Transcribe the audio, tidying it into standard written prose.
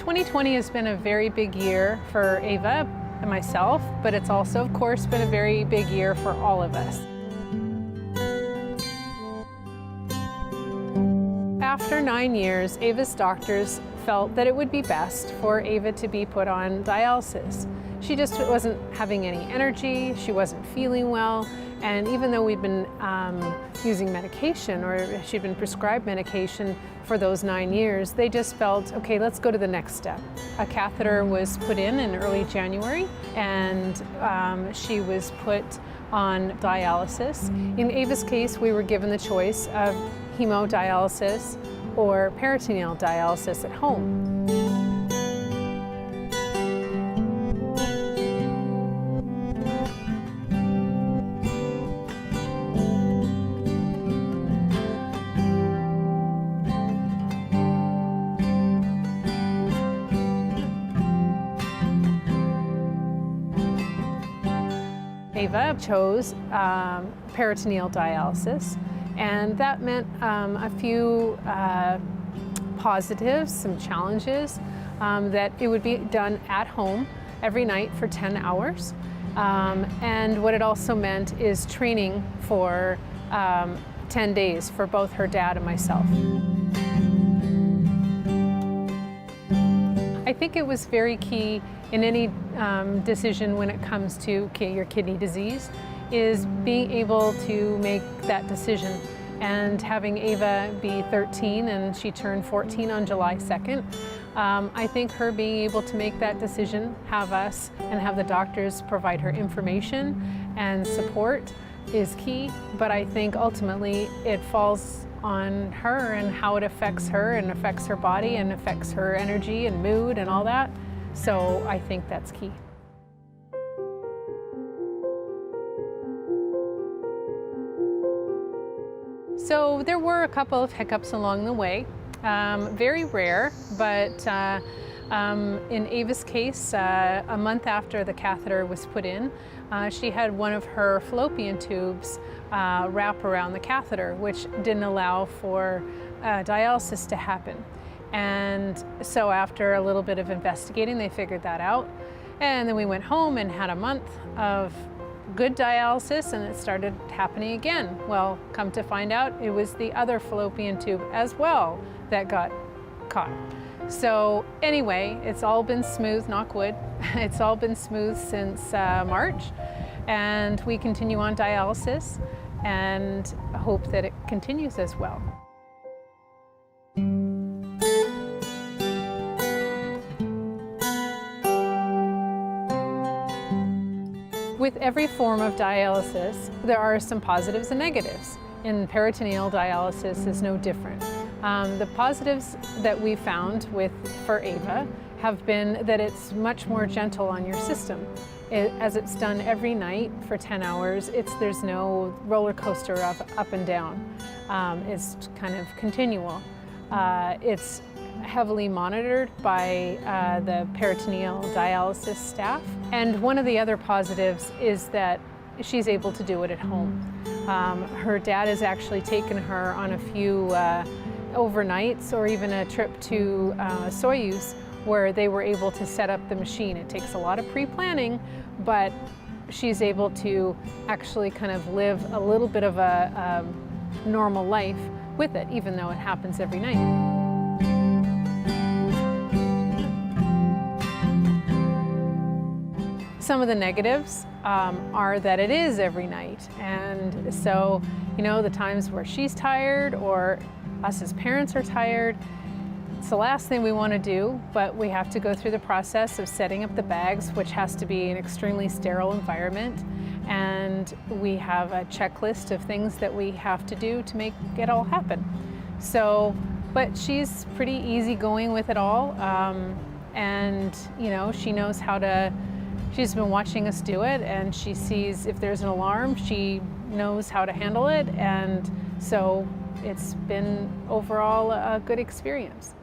2020 has been a very big year for Ava and myself, but it's also, of course, been a very big year for all of us. After 9 years, Ava's doctors felt that it would be best for Ava to be put on dialysis. She just wasn't having any energy, she wasn't feeling well, and even though we'd been using medication, or she'd been prescribed medication for those 9 years, they just felt, okay, let's go to the next step. A catheter was put in early January, and she was put on dialysis. In Ava's case, we were given the choice of hemodialysis or peritoneal dialysis at home. Ava chose peritoneal dialysis, and that meant a few positives, some challenges, that it would be done at home every night for 10 hours. And what it also meant is training for 10 days for both her dad and myself. I think it was very key in any decision when it comes to your kidney disease, is being able to make that decision. And having Ava be 13 and she turned 14 on July 2nd, I think her being able to make that decision, have us and have the doctors provide her information and support is key. But I think ultimately it falls on her and how it affects her and affects her body and affects her energy and mood and all that. So I think that's key. So there were a couple of hiccups along the way, very rare, but in Ava's case, a month after the catheter was put in, she had one of her fallopian tubes wrap around the catheter, which didn't allow for dialysis to happen. And so after a little bit of investigating, they figured that out. And then we went home and had a month of good dialysis, and it started happening again. Well, come to find out, it was the other fallopian tube as well that got caught. So anyway, it's all been smooth, knock wood. It's all been smooth since March, and we continue on dialysis and hope that it continues as well. With every form of dialysis, there are some positives and negatives. In peritoneal dialysis is no different. The positives that we found for Ava have been that it's much more gentle on your system. As it's done every night for 10 hours, there's no roller coaster of up and down. It's kind of continual. It's heavily monitored by the peritoneal dialysis staff. And one of the other positives is that she's able to do it at home. Her dad has actually taken her on a few overnights or even a trip to Soyuz, where they were able to set up the machine. It takes a lot of pre-planning, but she's able to actually kind of live a little bit of a normal life with it, even though it happens every night. Some of the negatives are that it is every night, and so, you know, the times where she's tired or us as parents are tired, it's the last thing we want to do, but we have to go through the process of setting up the bags, which has to be an extremely sterile environment, and we have a checklist of things that we have to do to make it all happen. So, but she's pretty easygoing with it all, and, you know, she knows how to. She's been watching us do it, and she sees if there's an alarm, she knows how to handle it, and so it's been overall a good experience.